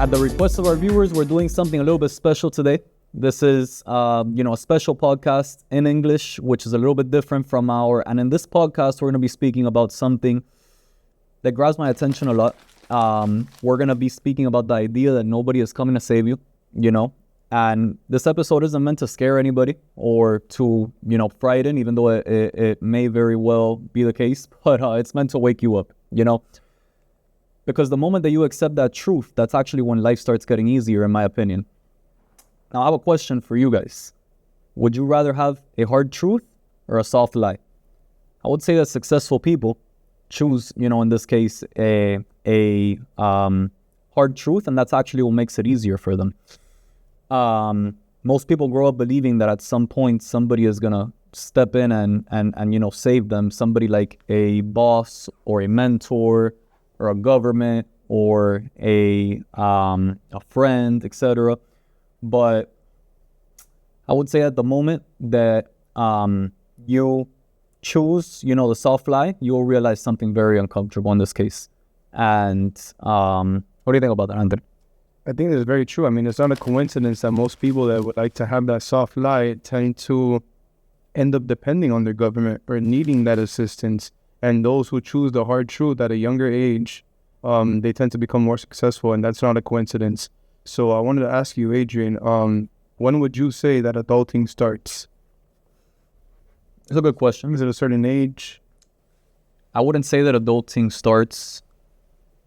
At the request of our viewers, we're doing something a little bit special today. This is, a special podcast in English, which is a little bit different from and in this podcast, we're going to be speaking about something that grabs my attention a lot. We're going to be speaking about the idea that nobody is coming to save you, and this episode isn't meant to scare anybody or to, frighten, even though it may very well be the case, but it's meant to wake you up, because the moment that you accept that truth, that's actually when life starts getting easier, in my opinion. Now, I have a question for you guys. Would you rather have a hard truth or a soft lie? I would say that successful people choose, in this case, a hard truth, and that's actually what makes it easier for them. Most people grow up believing that at some point somebody is gonna step in and save them. Somebody like a boss or a mentor or a government or a friend, etc. But I would say at the moment that you choose, the soft lie, you'll realize something very uncomfortable in this case. And what do you think about that, Anthony? I think it's very true. I mean, it's not a coincidence that most people that would like to have that soft lie tend to end up depending on their government or needing that assistance. And those who choose the hard truth at a younger age, they tend to become more successful, and that's not a coincidence. So I wanted to ask you, Adrian, when would you say that adulting starts? It's a good question. Is it a certain age? I wouldn't say that adulting starts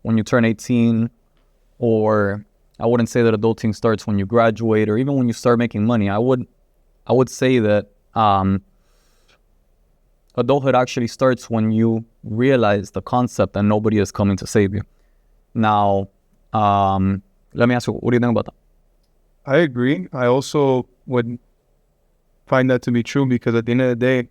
when you turn 18, or I wouldn't say that adulting starts when you graduate or even when you start making money. I would say that adulthood actually starts when you realize the concept that nobody is coming to save you. Now, let me ask you, what do you think about that? I agree. I also would find that to be true because at the end of the day,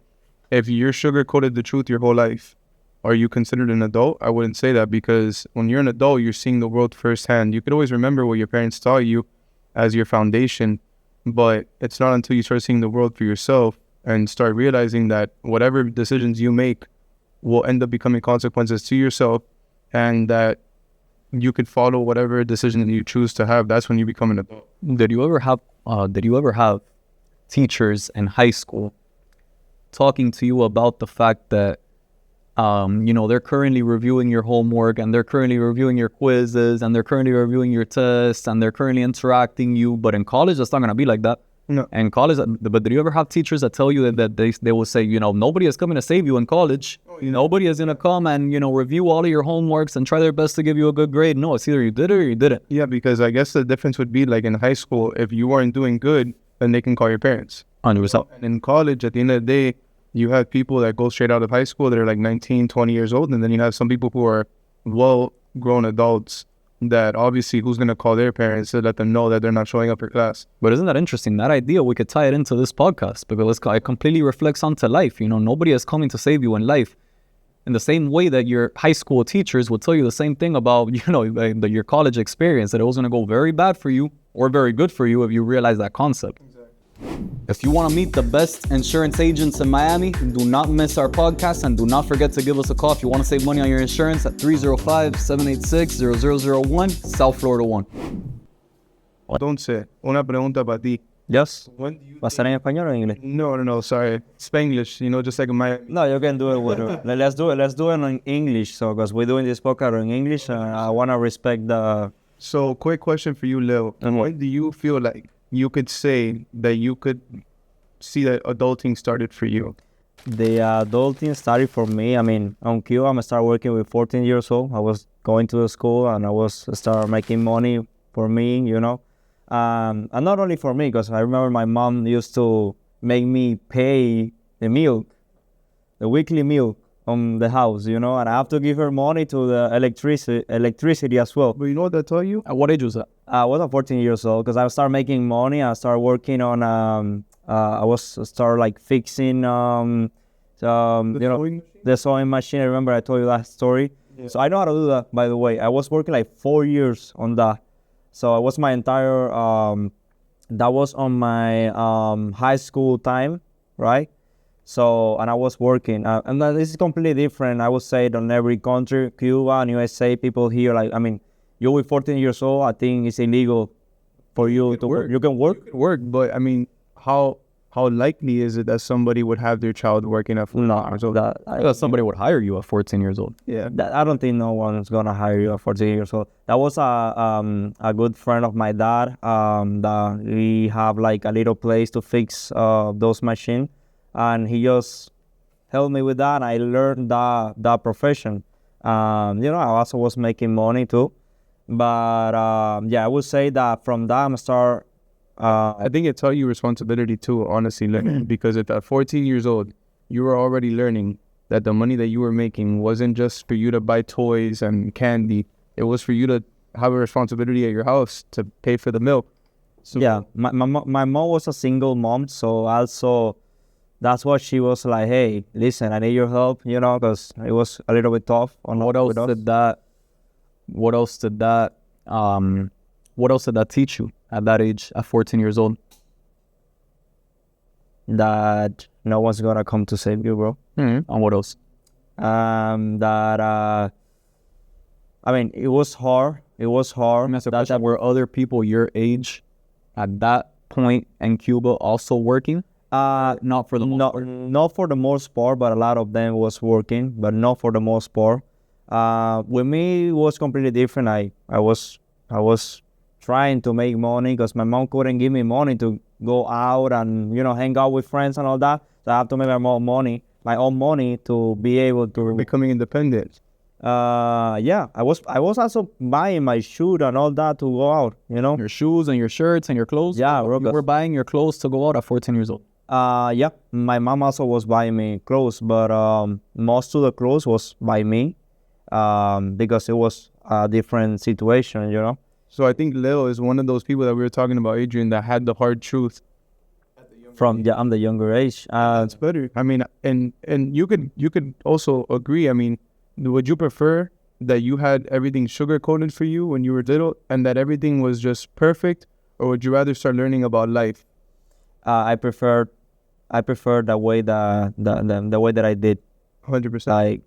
if you're sugar-coated the truth your whole life, are you considered an adult? I wouldn't say that, because when you're an adult, you're seeing the world firsthand. You could always remember what your parents taught you as your foundation, but it's not until you start seeing the world for yourself and start realizing that whatever decisions you make will end up becoming consequences to yourself, and that you could follow whatever decision you choose to have. That's when you become an adult. Did you ever have teachers in high school talking to you about the fact that they're currently reviewing your homework, and they're currently reviewing your quizzes, and they're currently reviewing your tests, and they're currently interacting you? But in college, it's not going to be like that. No. In college, but did you ever have teachers that tell you that they will say, nobody is coming to save you in college. Oh, yeah. Nobody is going to come and, review all of your homeworks and try their best to give you a good grade. No, it's either you did it or you didn't. Yeah, because I guess the difference would be like in high school, if you weren't doing good, then they can call your parents. 100%. And in college, at the end of the day, you have people that go straight out of high school that are like 19, 20 years old. And then you have some people who are well-grown adults that obviously who's going to call their parents to let them know that they're not showing up for class. But isn't that interesting? That idea, we could tie it into this podcast, because it completely reflects onto life. Nobody is coming to save you in life. In the same way that your high school teachers would tell you the same thing about, your college experience, that it was going to go very bad for you or very good for you if you realize that concept. Exactly. If you want to meet the best insurance agents in Miami, do not miss our podcast, and do not forget to give us a call if you want to save money on your insurance at 305-786-0001, South Florida 1. Entonces, una pregunta para ti. Yes? When do you ¿Va a ser en español o en inglés? No, sorry. Spanglish, just like my... No, you can do it with Let's do it in English, so because we're doing this podcast in English, I want to respect the... So, quick question for you, Lil. When do you feel like you could say that you could see that adulting started for you? The adulting started for me. I mean, on Cuba, I started working with 14 years old. I was going to the school and I was start making money for me, and not only for me, because I remember my mom used to make me pay the weekly milk on the house, and I have to give her money to the electricity as well. But you know what that taught you? At what age was that? I was 14 years old because I started making money. I started working on, fixing, the sewing machine. I remember I told you that story. Yeah. So I know how to do that, by the way. I was working like 4 years on that. So it was my entire, that was on my high school time, right? So, and I was working, and this is completely different, I would say, than every country. Cuba and USA, people here, like, I mean, you with 14 years old, I think it's illegal for you to work. You can work. Work, but I mean, how likely is it that somebody would have their child working at 14 years old? I thought somebody would hire you at 14 years old. Yeah. I don't think no one's gonna hire you at 14 years old. That was a good friend of my dad. That we have like a little place to fix those machines, and he just helped me with that. I learned that profession. I also was making money too, but I would say that from that I start. I think it taught you responsibility too, honestly, because if at 14 years old, you were already learning that the money that you were making wasn't just for you to buy toys and candy. It was for you to have a responsibility at your house to pay for the milk. So, yeah, my mom was a single mom, so also that's what she was like, hey, listen, I need your help, because it was a little bit tough. What else did that teach you at that age, at 14 years old? That no one's gonna come to save you, bro. Mm-hmm. And what else? It was hard. It was hard. That were other people your age at that point in Cuba also working? Not for the most part. Not for the most part, but a lot of them was working, but not for the most part. With me, it was completely different. I was trying to make money because my mom couldn't give me money to go out and hang out with friends and all that. So I have to make my own money to be able to becoming independent. I was also buying my shoes and all that to go out. Your shoes and your shirts and your clothes. Yeah, you were buying your clothes to go out at 14 years old. Yeah, my mom also was buying me clothes, but most of the clothes was by me, because it was a different situation. So I think Leo is one of those people that we were talking about, Adrian, that had the hard truth. I'm the younger age. That's better. I mean, and you could also agree. I mean, would you prefer that you had everything sugar coated for you when you were little and that everything was just perfect, or would you rather start learning about life? I prefer the way that I did. 100%. Like,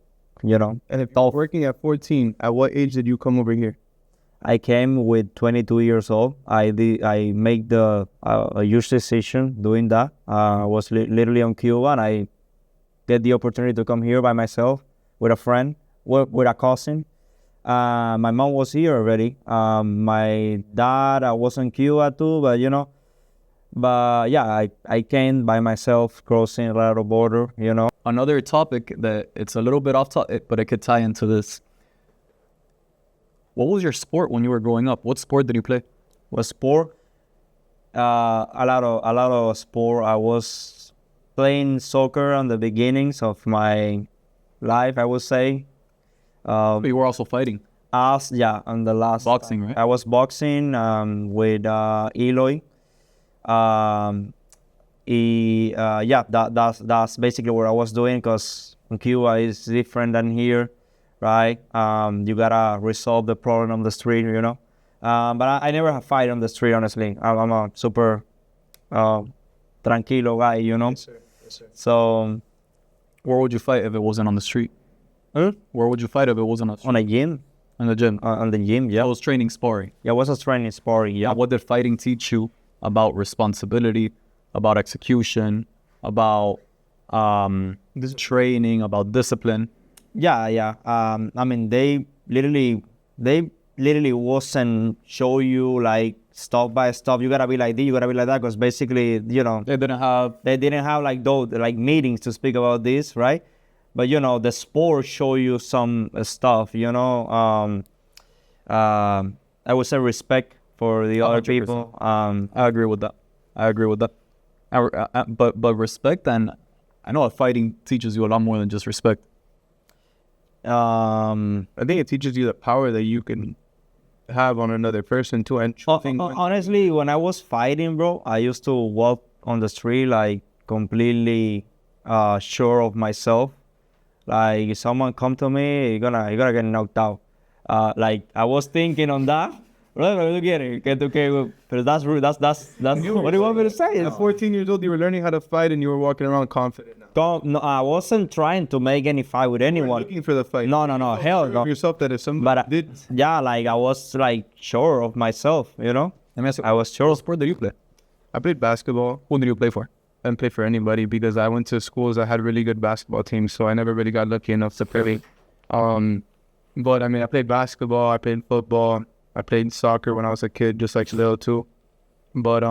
And if you're working at 14, at what age did you come over here? I came with 22 years old. I made a huge decision doing that. I was literally on Cuba, and I get the opportunity to come here by myself with a friend, with a cousin. My mom was here already. My dad was in Cuba too, but I came by myself, crossing a little border. Another topic that it's a little bit off topic, but it could tie into this. What was your sport when you were growing up? What sport did you play? What sport? A lot of sport. I was playing soccer on the beginnings of my life, I would say. But you were also fighting. On the last boxing, right? I was boxing with Eloy. That's basically what I was doing, because in Cuba is different than here. Right, you gotta resolve the problem on the street, but I never have fight on the street, honestly. I'm a super tranquilo guy, Yes, sir. Yes, sir. So, where would you fight if it wasn't on the street? Where would you fight if it wasn't on the street? On a gym. In the gym? On the gym, yeah. I was training sparring. Yeah, I was a training sparring, yeah. What did fighting teach you about responsibility, about execution, about this training, about discipline? Yeah. They literally wasn't show you like step by step. You gotta be like this, you gotta be like that, because basically, they didn't have like those like meetings to speak about this, right? But the sport show you some stuff. I would say respect for the 100%. Other people. I agree with that. But respect, and I know fighting teaches you a lot more than just respect. I think it teaches you the power that you can have on another person too. And honestly, when I was fighting, bro, I used to walk on the street like completely sure of myself. Like if someone come to me, you're gonna get knocked out. Like I was thinking on that. Look at it. Okay, but that's what do you want me to say? At 14 years old, you were learning how to fight and you were walking around confident now. No, I wasn't trying to make any fight with anyone. Looking for the fight. No, hell Sure no. of yourself that if somebody But did. yeah, like I was like sure of myself, you know. Let me ask you, I was sure. what sport did you play? I played basketball. Who did you play for? I didn't play for anybody because I went to schools that had really good basketball teams, so I never really got lucky enough to play. But I mean, I played basketball, I played football, I played soccer when I was a kid, just like Lil too. But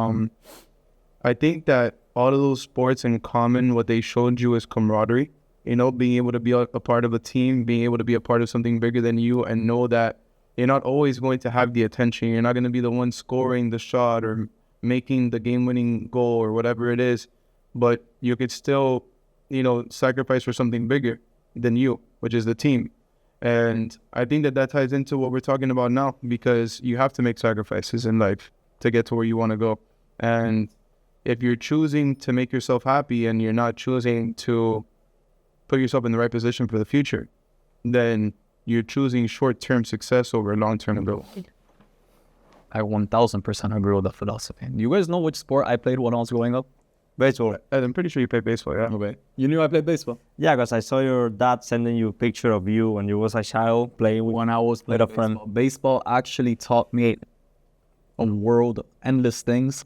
I think that all of those sports in common, what they showed you is camaraderie. You know, being able to be a part of a team, being able to be a part of something bigger than you, and know that you're not always going to have the attention. You're not going to be the one scoring the shot or making the game-winning goal or whatever it is. But you could still, you know, sacrifice for something bigger than you, which is the team. And I think that that ties into what we're talking about now, because you have to make sacrifices in life to get to where you want to go. And if you're choosing to make yourself happy and you're not choosing to put yourself in the right position for the future, then you're choosing short-term success over long-term growth. I 1000% agree with that philosophy. You guys know which sport I played when I was growing up? Baseball. I'm pretty sure you play baseball, yeah? Okay. You knew I played baseball? Yeah, because I saw your dad sending you a picture of you when you was a child playing with When I was playing with a friend. baseball actually taught me a world of endless things.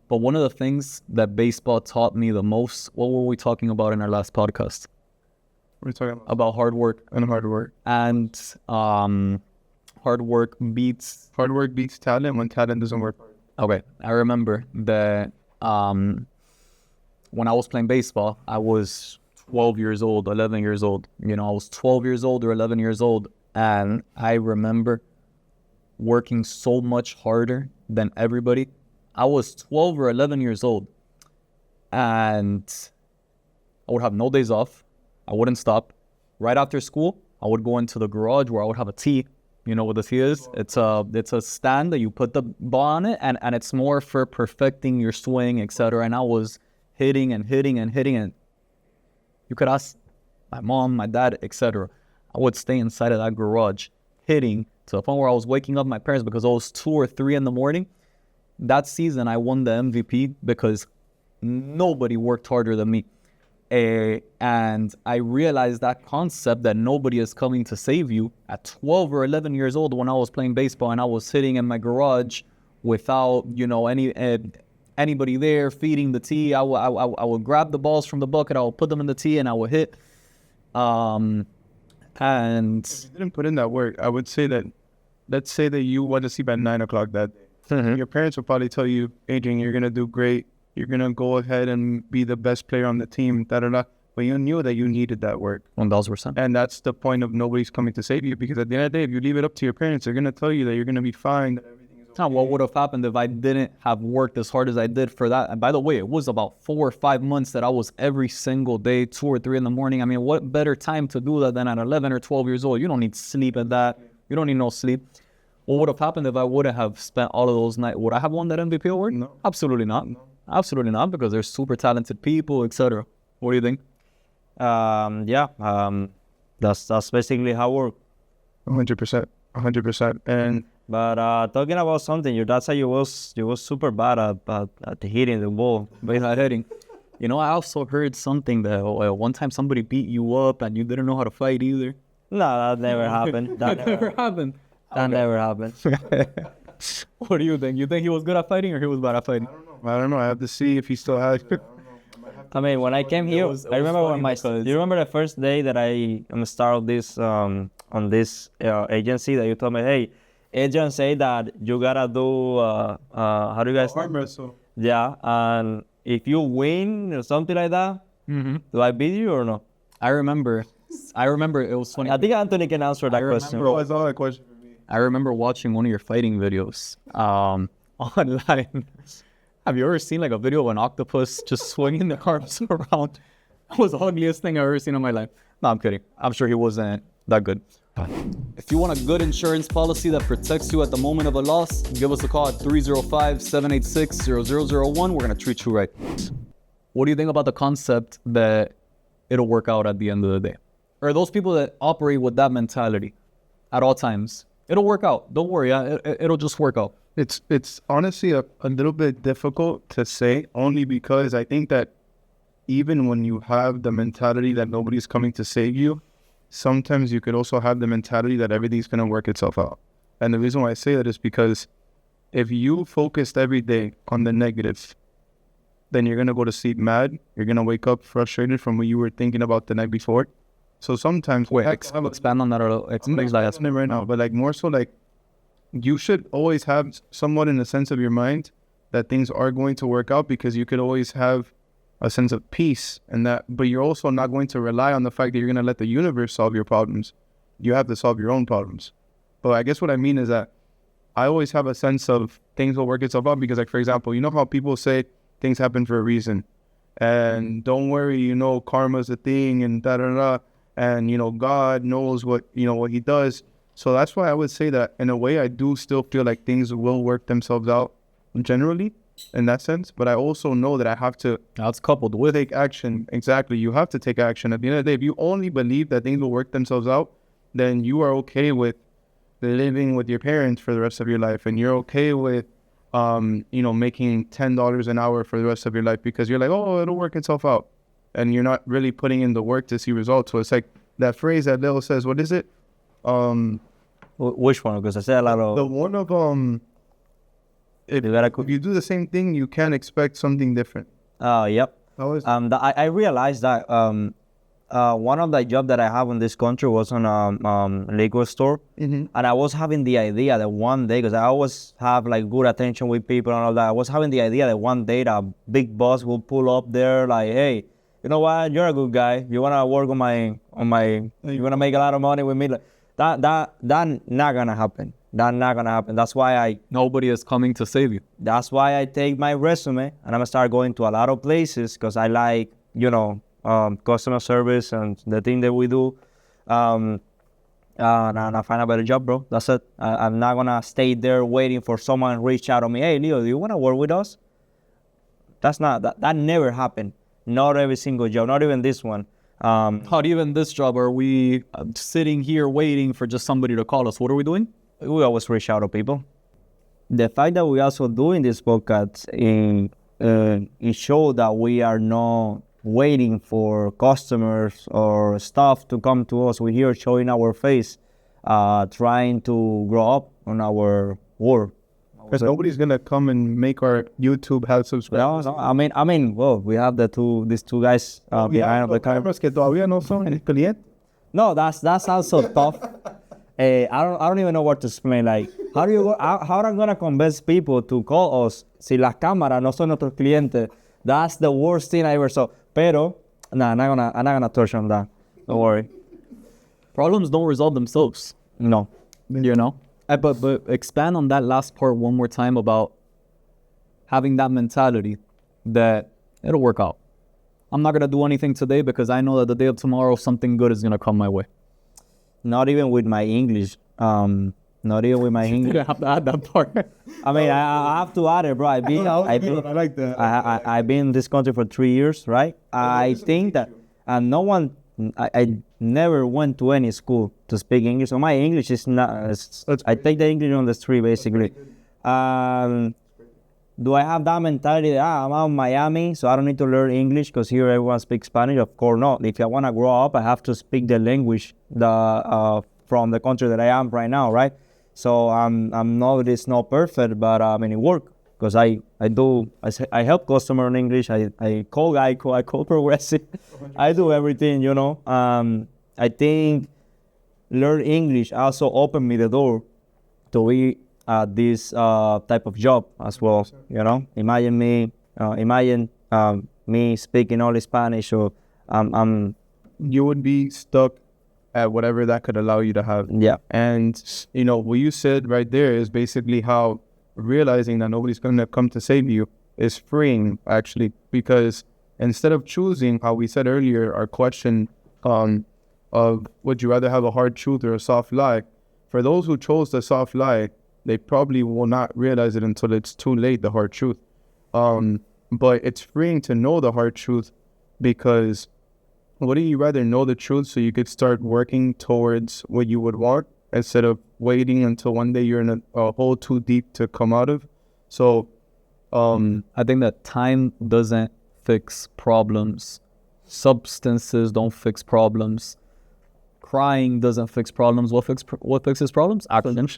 But one of the things that baseball taught me the most, what were we talking about in our last podcast? We're talking About hard work. and hard work. And hard work beats... Hard work beats talent when talent doesn't work hard. Okay, I remember that when I was playing baseball, I was 12 years old, 11 years old. You know, I was 12 years old or 11 years old. And I remember working so much harder than everybody. I was 12 or 11 years old. And I would have no days off. I wouldn't stop. Right after school, I would go into the garage where I would have a tee. You know what the tee is? It's a stand that you put the ball on it, and it's more for perfecting your swing, etc. And I was hitting and hitting and hitting, and you could ask my mom, my dad, etc. I would stay inside of that garage hitting to the point where I was waking up my parents because it was 2 or 3 in the morning. That season, I won the MVP because nobody worked harder than me. And I realized that concept that nobody is coming to save you at 12 or 11 years old when I was playing baseball and I was sitting in my garage without, you know, anybody there feeding the tee. I would grab the balls from the bucket, I would put them in the tee, and I would hit. And If you didn't put in that work, I would say that, let's say that you went to sleep at 9 o'clock that day. Your parents would probably tell you, Adrian, you're going to do great. You're going to go ahead and be the best player on the team, da-da-da. But you knew that you needed that work. 1000%. And that's the point of nobody's coming to save you, because at the end of the day, if you leave it up to your parents, they're going to tell you that you're going to be fine, that everything is okay. What would have happened if I didn't have worked as hard as I did for that? And by the way, it was about 4 or 5 months that I was every single day, 2 or 3 in the morning. I mean, what better time to do that than at 11 or 12 years old? You don't need sleep at that. You don't need no sleep. What would have happened if I wouldn't have spent all of those nights? Would I have won that MVP award? No. Absolutely not. No. Absolutely not, because they're super talented people, etc. What do you think? That's basically how it works. 100%. 100%. And But talking about something, your dad said you was super bad at hitting the ball. Bad hitting. You know, I also heard something that one time somebody beat you up and you didn't know how to fight either. No, that never happened. That never happened. That never happened. What do you think? You think he was good at fighting or he was bad at fighting? I don't know. I have to see if he still has. I mean, when I came here, was I remember funny when because- do you remember the first day that I started this on this agency that you told me, hey, agent say that you gotta do how do you guys? Arm wrestle. Yeah, and if you win or something like that, do I beat you or no? I remember it was funny. I think Anthony can answer that question. Bro, that's all a question for me. I remember watching one of your fighting videos online. Have you ever seen like a video of an octopus just swinging their arms around? That was the ugliest thing I've ever seen in my life. No, I'm kidding. I'm sure he wasn't that good. If you want a good insurance policy that protects you at the moment of a loss, give us a call at 305-786-0001. We're going to treat you right. What do you think about the concept that it'll work out at the end of the day? Or those people that operate with that mentality at all times? It'll work out. Don't worry. It'll just work out. It's honestly a little bit difficult to say, only because I think that even when you have the mentality that nobody's coming to save you, sometimes you could also have the mentality that everything's going to work itself out. And the reason why I say that is because if you focused every day on the negative, then you're going to go to sleep mad. You're going to wake up frustrated from what you were thinking about the night before. So sometimes... Wait, expand on that a little. Explain that right now. But like more so like, you should always have somewhat in the sense of your mind that things are going to work out, because you could always have a sense of peace and that, but you're also not going to rely on the fact that you're going to let the universe solve your problems. You have to solve your own problems. But I guess what I mean is that I always have a sense of things will work itself out, because like, for example, you know how people say things happen for a reason, and don't worry, you know, karma's a thing, and da-da-da, and, you know, God knows what, you know, what he does. So that's why I would say that in a way, I do still feel like things will work themselves out generally in that sense. But I also know that I have to... That's coupled with... take action. Exactly. You have to take action. At the end of the day, if you only believe that things will work themselves out, then you are okay with living with your parents for the rest of your life. And you're okay with, you know, making $10 an hour for the rest of your life, because you're like, oh, it'll work itself out. And you're not really putting in the work to see results. So it's like that phrase that Lil says, what is it? Which one? Because I said a lot of... The one of, if you do the same thing, you can't expect something different. Yep. How is I realized that one of the jobs that I have in this country was on a liquor store. Mm-hmm. And I was having the idea that one day, because I always have like good attention with people and all that, I was having the idea that one day that big boss will pull up there like, hey, you know what, you're a good guy, you want to work on my you want to make a lot of money with me. Like, that not gonna happen. That's not gonna happen. That's why Nobody is coming to save you. That's why I take my resume and I'm gonna start going to a lot of places, because I like, you know, customer service and the thing that we do. And I find a better job, bro. That's it. I'm not gonna stay there waiting for someone to reach out to me. Hey, Leo, do you wanna work with us? That never happened. Not every single job, not even this one. Not even this job. Are we sitting here waiting for just somebody to call us? What are we doing? We always reach out to people. The fact that we also doing this podcast, it shows that we are not waiting for customers or staff to come to us. We're here showing our face, trying to grow up on our work. Because nobody's gonna come and make our YouTube have subscribers. No, I mean, well, we have these two guys behind the camera. Que todavía no son clientes. No, that's also tough. I don't even know what to explain. Like, how am I gonna convince people to call us si las cámaras no son nuestros clientes? That's the worst thing I ever saw. Pero, I'm not gonna touch on that. Don't worry. Problems don't resolve themselves. No. You know? But expand on that last part one more time about having that mentality that it'll work out. I'm not going to do anything today because I know that the day of tomorrow, something good is going to come my way. Not even with my English. Not even with my English. You have to add that part. I mean, I have to add it, bro. I like that. I've been in this country for 3 years, right? I think that I never went to any school to speak English. So my English is not... I take the English on the street, basically. Do I have that mentality that I'm out in Miami, so I don't need to learn English because here everyone speaks Spanish? Of course not. If I want to grow up, I have to speak the language from the country that I am right now, right? So it's not perfect, but I mean, it works. Because I help customer in English. I call Geico, I call Progressive. I do everything, you know. I think learn English also opened me the door to be this type of job as well. You know, imagine me speaking only Spanish. So you would be stuck at whatever that could allow you to have. Yeah. And you know what you said right there is basically how realizing that nobody's going to come to save you is freeing, actually, because instead of choosing, how we said earlier, our question of would you rather have a hard truth or a soft lie, for those who chose the soft lie, they probably will not realize it until it's too late, the hard truth. But it's freeing to know the hard truth, because wouldn't you rather know the truth so you could start working towards what you would want, instead of waiting until one day you're in a hole too deep to come out of? So I think that time doesn't fix problems. Substances don't fix problems. Crying doesn't fix problems. What fixes problems? Action.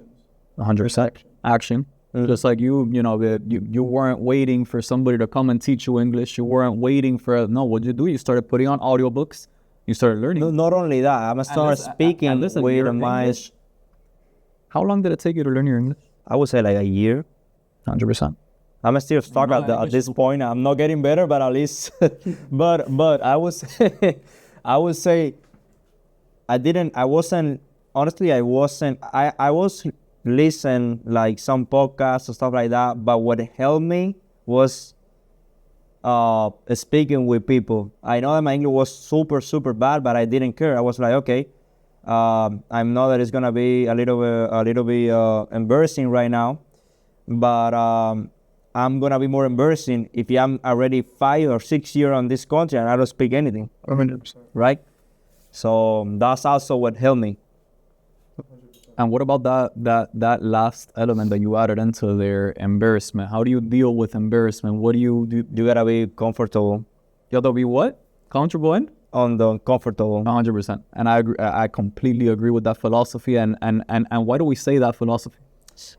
100%. Action. Just like you weren't waiting for somebody to come and teach you English. You weren't waiting for, no, what'd you do? You started putting on audiobooks. You started learning. No, not only that, I'm gonna start speaking with my English. How long did it take you to learn your English? I would say like a year. 100%. I'm still stuck at this point. I'm not getting better, but at least, but I would say, I was listening like some podcasts and stuff like that, but what helped me was speaking with people. I know that my English was super, super bad, but I didn't care. I was like, okay, I know that it's gonna be a little bit embarrassing right now, but I'm gonna be more embarrassing if I'm already 5 or 6 years on this country and I don't speak anything. 100%. Right? So that's also what helped me. And what about that last element that you added into their embarrassment? How do you deal with embarrassment? What do you do? You gotta be comfortable. You gotta be what? Comfortable in? On the comfortable. 100%. And I agree, I completely agree with that philosophy. And why do we say that philosophy?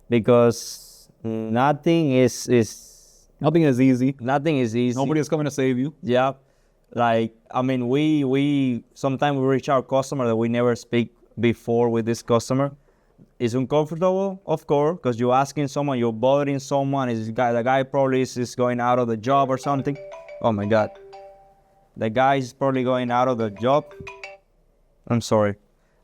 Because nothing is easy. Nothing is easy. Nobody is coming to save you. Yeah. Like, I mean, we sometimes we reach our customer that we never speak before with this customer. It's uncomfortable, of course, because you're asking someone, you're bothering someone. The guy probably is going out of the job or something. Oh my God. The guy is probably going out of the job. I'm sorry.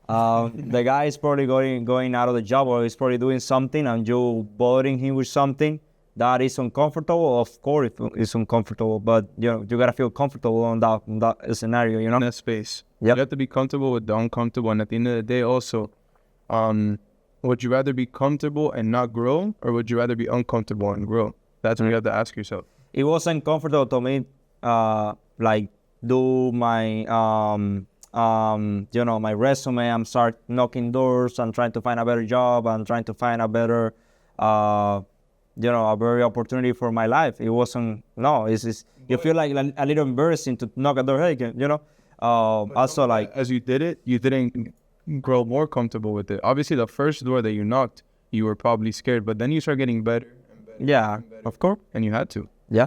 The guy is probably going out of the job, or he's probably doing something and you're bothering him with something. That is uncomfortable. Of course it's uncomfortable, but you gotta feel comfortable on that scenario, In that space. Yep. You have to be comfortable with the uncomfortable, and at the end of the day also, would you rather be comfortable and not grow, or would you rather be uncomfortable and grow? That's what you have to ask yourself. It wasn't comfortable to me, like do my my resume. I'm start knocking doors and trying to find a better job and trying to find a better a better opportunity for my life. It wasn't. No, it's you feel like a little embarrassing to knock a door. Hey, also like as you did it, you didn't grow more comfortable with it. Obviously, the first door that you knocked, you were probably scared, but then you start getting better and better. Yeah, and better, of course. and you had to. Yeah.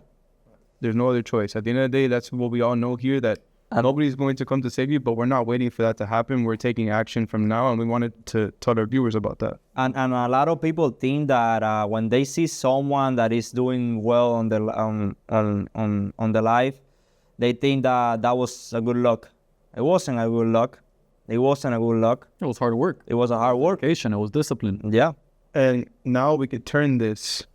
There's no other choice. At the end of the day, that's what we all know here, that nobody's going to come to save you, but we're not waiting for that to happen. We're taking action from now, and we wanted to tell our viewers about that. And a lot of people think that when they see someone that is doing well on the life, they think that was a good luck. It wasn't a good luck. It wasn't a good luck. It was hard work. It was a hard work. It was discipline. Yeah. And now we could turn this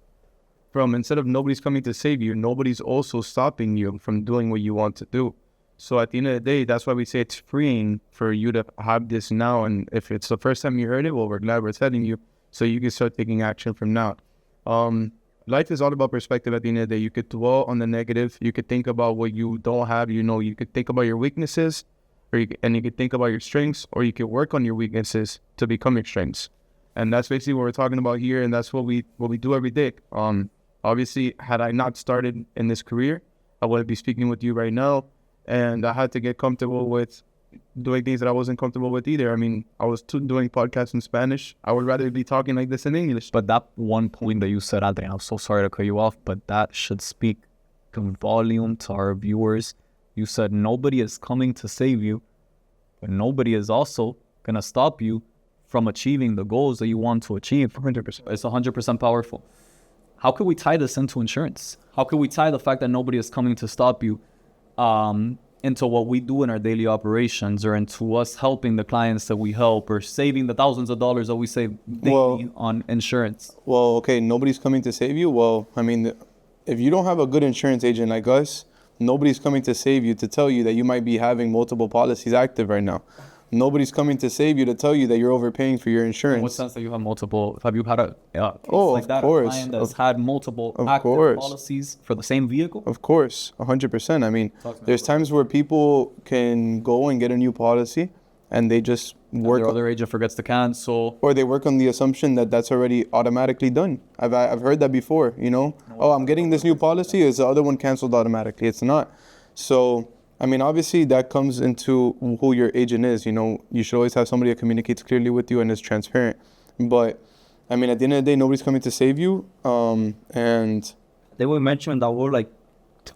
from, instead of nobody's coming to save you, nobody's also stopping you from doing what you want to do. So at the end of the day, that's why we say it's freeing for you to have this now. And if it's the first time you heard it, well, we're glad we're telling you, so you can start taking action from now. Life is all about perspective at the end of the day. You could dwell on the negative. You could think about what you don't have. You could think about your weaknesses, and you could think about your strengths, or you could work on your weaknesses to become your strengths. And that's basically what we're talking about here, and that's what we do every day. Obviously, had I not started in this career, I wouldn't be speaking with you right now. And I had to get comfortable with doing things that I wasn't comfortable with either. I mean, I was doing podcasts in Spanish. I would rather be talking like this in English. But that one point that you said, Adrian, I'm so sorry to cut you off, but that should speak to volume to our viewers. You said nobody is coming to save you, but nobody is also going to stop you from achieving the goals that you want to achieve. 100%. It's 100% powerful. How could we tie this into insurance? How could we tie the fact that nobody is coming to stop you into what we do in our daily operations, or into us helping the clients that we help, or saving the thousands of dollars that we save daily on insurance? Well, okay, nobody's coming to save you. Well, I mean, if you don't have a good insurance agent like us, nobody's coming to save you to tell you that you might be having multiple policies active right now. Nobody's coming to save you to tell you that you're overpaying for your insurance. In what sense that you have multiple? Have you had a of a course, client that's had multiple active policies for the same vehicle? Of course, 100%. I mean, there's times where people can go and get a new policy, and they just work Their other agent forgets to cancel. or they work on the assumption that that's already automatically done. I've heard that before, you know. Oh, I'm getting this new policy. Is the other one canceled automatically? It's not. So, I mean, obviously that comes into who your agent is. You know, you should always have somebody that communicates clearly with you and is transparent. But, I mean, at the end of the day, nobody's coming to save you. And They will mention that word like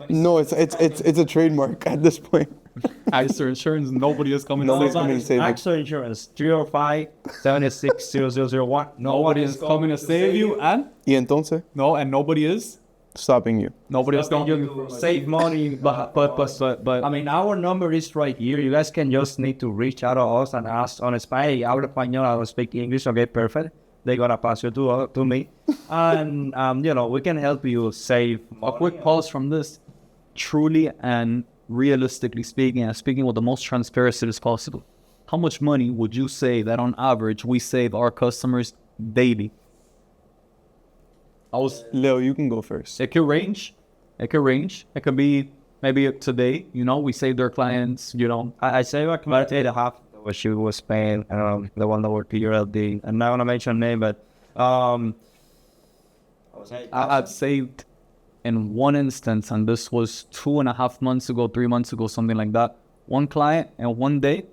no, it's a trademark at this point. Axtor Insurance, nobody is coming Nobody's to coming to save you. Axtor Insurance 305-766-0001. Nobody is coming to save you, and Y entonces, nobody is. stopping you. Nobody is Can going you save money, but I mean, our number is right here. You guys can just need to reach out to us and ask on Spanish. Hey, hablo español, I don't speak English. Okay, perfect. They're gonna pass you to me, and you know, we can help you save. A quick pause from this. Truly and realistically speaking, and speaking with the most transparency as possible, how much money would you say that on average we save our customers daily? Leo, you can go first. It could range. It could be maybe today, you know, we save their clients, you know. I say like about 8.5 what she was paying, the one that worked here at the, I'm not gonna mention name, but I've saved in one instance, and this was 2.5 months ago, 3 months ago, something like that. One client in one day,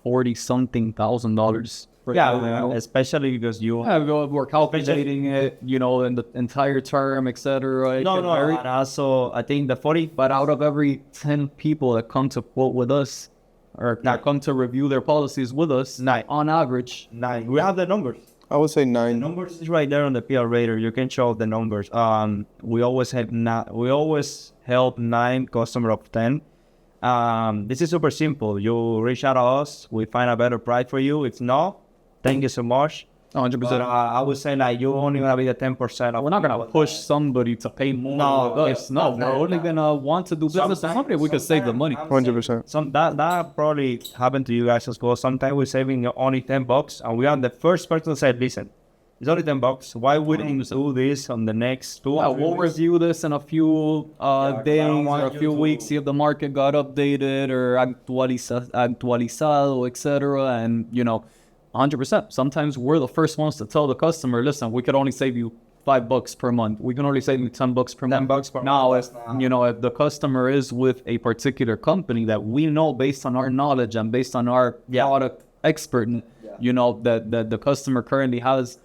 $40-something thousand. yeah, especially because you We're calculating it, you know, in the entire term, etc. no, and also I think the 40, But out of every 10 people that come to quote with us, or that come to review their policies with us, 9 on average, 9, we have the numbers. I would say The 9. numbers is right there on the PR Radar. You can show the numbers. We always help 9 customer of 10. This is super simple. You reach out to us, we find a better price for you. If not, thank you so much. 100%. But I would say like you only gonna be the 10%. We're not gonna push somebody to pay more. No, with us. No, we're only gonna want to do business with somebody we could save the money. 100%. Some that probably happened to you guys as well. Sometimes we're saving only $10, and we are the first person to say, "Listen, it's only $10. Why wouldn't you do this on the next 2 Yeah, or 3 we'll weeks?" review this in a few days or a few weeks, see if the market got updated or actualizado, etc. And, you know, 100%. Sometimes we're the first ones to tell the customer, listen, we could only save you $5 per month. We can only save you $10 per month. $10 per now, month. if the customer is with a particular company that we know based on our knowledge and based on our product expert, you know, that the customer currently has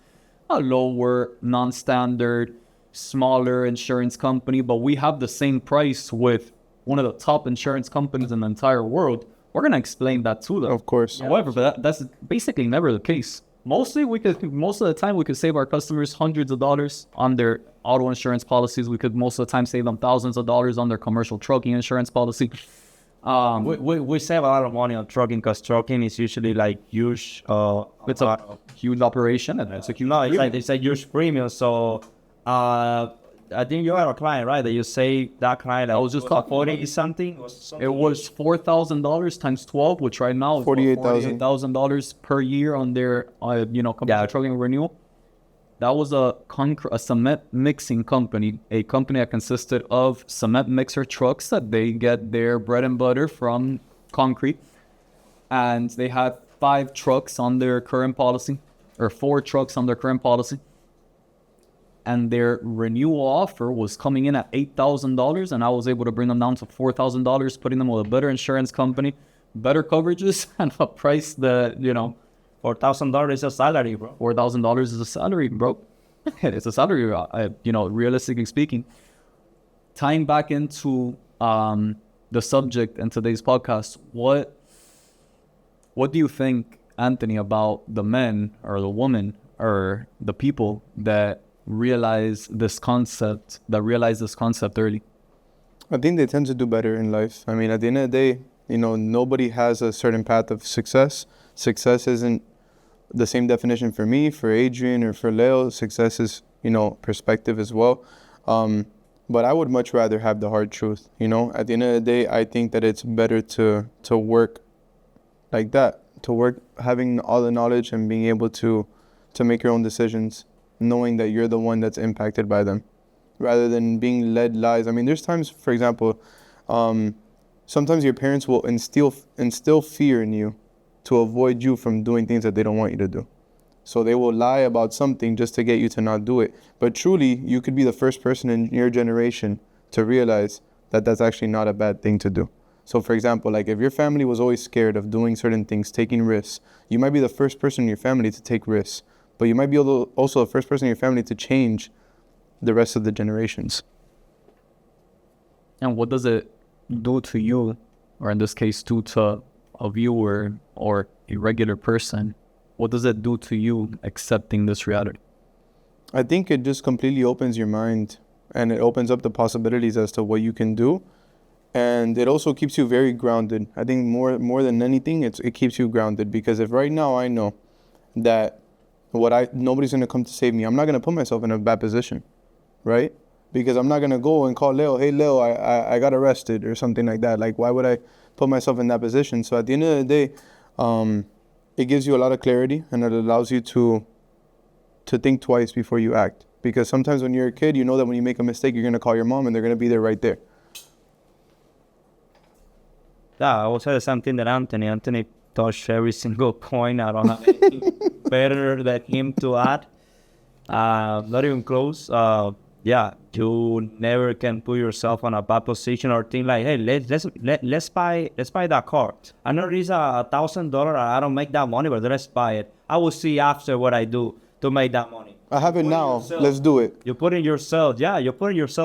a lower, non-standard, smaller insurance company, but we have the same price with one of the top insurance companies in the entire world, we're going to explain that to them. Of course. However, that's basically never the case. Most of the time we could save our customers hundreds of dollars on their auto insurance policies. We could most of the time save them thousands of dollars on their commercial trucking insurance policy. We save a lot of money on trucking because trucking is usually like huge. It's a huge operation, and it's a huge. No, it's a huge premium. So I think you are a client, right? That you say that client. I was just called 40 something. It was $4,000 times 12, which right now is $48,000 per year on their commercial trucking renewal. That was a cement mixing company, a company that consisted of cement mixer trucks that they get their bread and butter from concrete. And they had 5 trucks on their current policy, or 4 trucks on their current policy. And their renewal offer was coming in at $8,000, and I was able to bring them down to $4,000, putting them with a better insurance company, better coverages, and a price that, $4,000 is a salary, bro. $4,000 is a salary, bro. It's a salary, realistically speaking. Tying back into the subject in today's podcast, what do you think, Anthony, about the men or the women or the people that realize this concept early? I think they tend to do better in life. I mean, at the end of the day, nobody has a certain path of success. Success isn't the same definition for me, for Adrian, or for Leo. Success is, perspective as well. But I would much rather have the hard truth. At the end of the day, I think that it's better to work like that, to work having all the knowledge and being able to make your own decisions, knowing that you're the one that's impacted by them, rather than being led lies. I mean, there's times, for example, sometimes your parents will instill fear in you to avoid you from doing things that they don't want you to do. So they will lie about something just to get you to not do it. But truly, you could be the first person in your generation to realize that that's actually not a bad thing to do. So for example, like if your family was always scared of doing certain things, taking risks, you might be the first person in your family to take risks. But you might be also the first person in your family to change the rest of the generations. And what does it do to you, or in this case, do to a viewer or a regular person? What does it do to you accepting this reality? I think it just completely opens your mind, and it opens up the possibilities as to what you can do. And it also keeps you very grounded. I think more than anything, it keeps you grounded, because if right now I know that nobody's gonna come to save me, I'm not gonna put myself in a bad position, right? Because I'm not gonna go and call Leo, hey Leo, I got arrested or something like that. Like, why would I put myself in that position? So at the end of the day, it gives you a lot of clarity, and it allows you to think twice before you act. Because sometimes when you're a kid, you know that when you make a mistake, you're gonna call your mom and they're gonna be there right there. Yeah, I will say the same thing that Anthony. Anthony touched every single point. I don't have anything better than him to add. Not even close. Yeah, you never can put yourself on a bad position or think like, hey, let's buy that car. I know it's $1,000. I don't make that money, but let's buy it. I will see after what I do to make that money. I have it now. Let's do it. You're putting yourself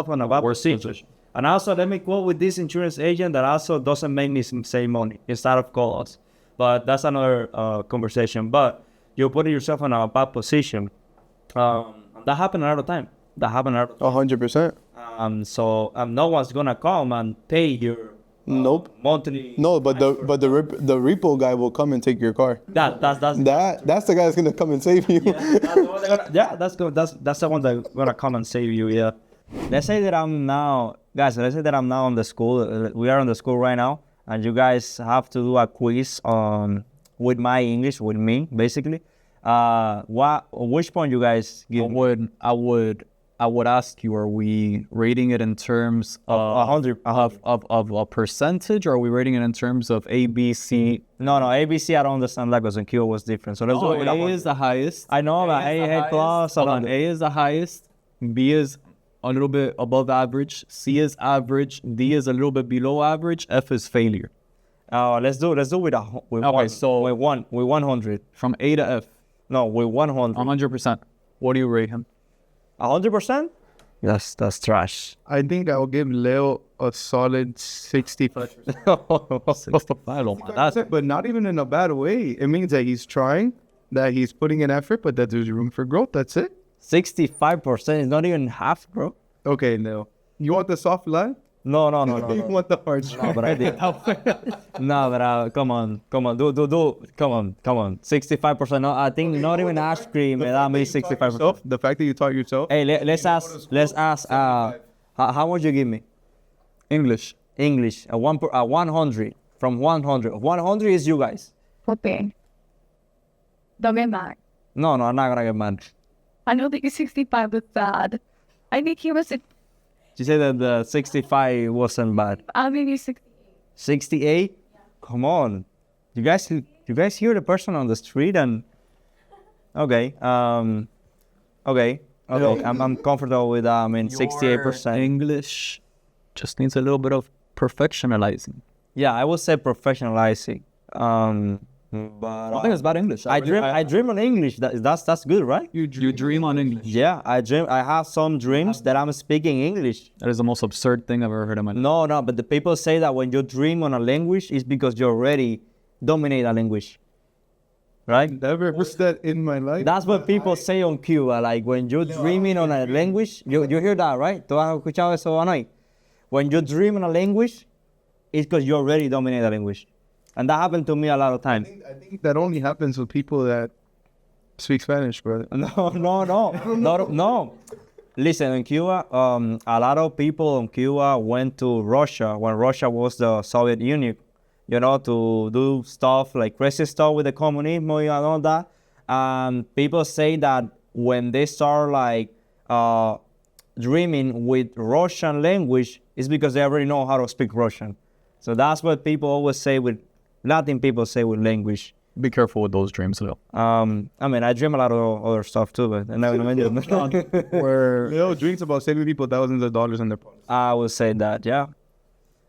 on a bad position. And also, let me quote with this insurance agent that also doesn't make me save money instead of call us. But that's another conversation. But you're putting yourself in a bad position. That happened another time. 100%. So no one's gonna come and pay your Nope. monthly. No, but the repo guy will come and take your car. That's the guy that's gonna come and save you. That's the one that's gonna come and save you. Yeah. Let's say that I'm now on the school. We are on the school right now, and you guys have to do a quiz with my English, with me, basically. Which point you guys give? I would ask you: are we rating it in terms of 100 of a percentage, or are we rating it in terms of A, B, C? No, ABC I don't understand that because in Cuba was different. So let's do it with A 100. is the highest. I know that A plus. Hold on. A is the highest. B is a little bit above average. C is average. D is a little bit below average. F is failure. Let's do with Okay, one. so with 100. From A to F. No, with 100. 100%. What do you rate him? 100%? That's trash. I think I will give Leo a solid 65%. 65. Oh my, that's But not even in a bad way. It means that he's trying, that he's putting in effort, but that there's room for growth. That's it. 65% is not even half, bro. Okay, Leo. You want the soft line? No. You want the hard No, line? but I did. No, but come on. Come on. 65%. No, I think not even ice cream. That means 65%. The fact that you taught yourself. Hey, let's ask. How much you give me? English. A 100 from 100. 100 is you guys. Okay. Don't get mad. No, I'm not gonna get mad. I know that 65 was bad. I think he was. She said that the 65 wasn't bad. I mean, he's 68. 68? Yeah. Come on. You guys hear the person on the street and okay. Okay. I'm comfortable with 68%. English just needs a little bit of perfectionalizing. Yeah, I would say professionalizing. But I think it's bad English. I dream on English. That's good, right? You dream on English. Yeah, I dream. I have some dreams that I'm speaking English. That is the most absurd thing I've ever heard in my life. No, but the people say that when you dream on a language, it's because you already dominate a language, right? Never heard that in my life. That's what people say on Cuba. Like when you're dreaming on a language, you hear that, right? ¿Tú has escuchado eso o no? When you dream on a language, it's because you already dominate the language. And that happened to me a lot of times. I think that only happens with people that speak Spanish, brother. No. Listen, in Cuba, a lot of people in Cuba went to Russia when Russia was the Soviet Union, to do stuff like crazy stuff with the communism and all that. And people say that when they start dreaming with Russian language, it's because they already know how to speak Russian. So that's what people always say with Latin people say with language. Be careful with those dreams, Leo. I mean, I dream a lot of other stuff too, but I'm not gonna mention it. Leo dreams about saving people thousands of dollars in their pockets. I would say that, yeah.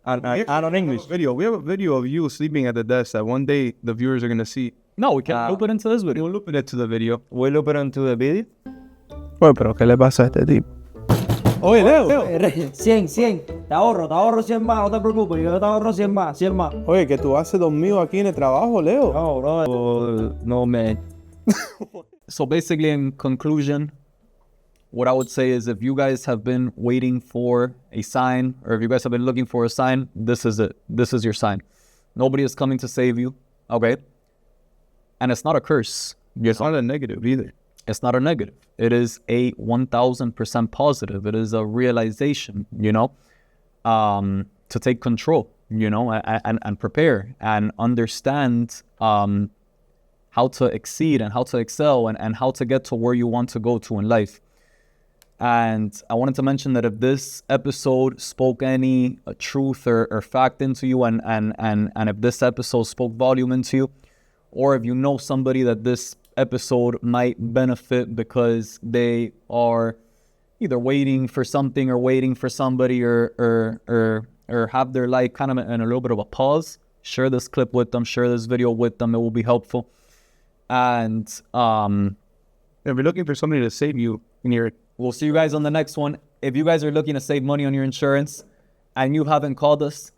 And on English. We have a video of you sleeping at the desk that one day the viewers are gonna see. No, we can't loop it into this video. We'll loop it to the video. We loop it into the video. Oye, pero ¿qué le pasa a este tipo? Oye, Leo. 100. Te ahorro 100 más, no te preocupes, yo te ahorro 100 más. Oye, que tú haces dormido aquí en el trabajo, Leo. No, bro. No, man. So basically, in conclusion, what I would say is if you guys have been waiting for a sign, or if you guys have been looking for a sign, this is it. This is your sign. Nobody is coming to save you, okay? And it's not a curse. It's not a negative either. It's not a negative. It is a 1000% positive. It is a realization, to take control, and prepare and understand how to exceed and how to excel and how to get to where you want to go to in life. And I wanted to mention that if this episode spoke any truth or fact into you, and if this episode spoke volume into you, or if you know somebody that this episode might benefit because they are either waiting for something or waiting for somebody or have their life kind of in a little bit of a pause, share this clip with them, share this video with them. It will be helpful. And If you're looking for somebody to save you in your... We'll see you guys on the next one. If you guys are looking to save money on your insurance and you haven't called us,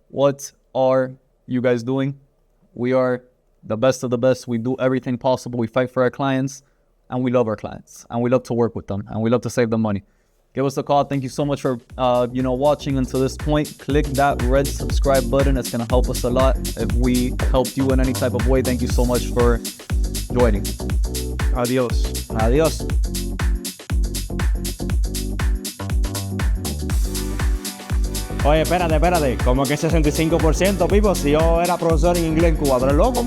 what are you guys doing? We are the best of the best. We do everything possible. We fight for our clients, and we love our clients, and we love to work with them, and we love to save them money. Give us a call. Thank you so much for watching until this point. Click that red subscribe button. It's going to help us a lot. If we helped you in any type of way, thank you so much for joining. Adiós. Adiós. Oye, espérate. Como que 65%, Pipo, si yo era profesor en inglés en Cuba, ¿tú eres loco?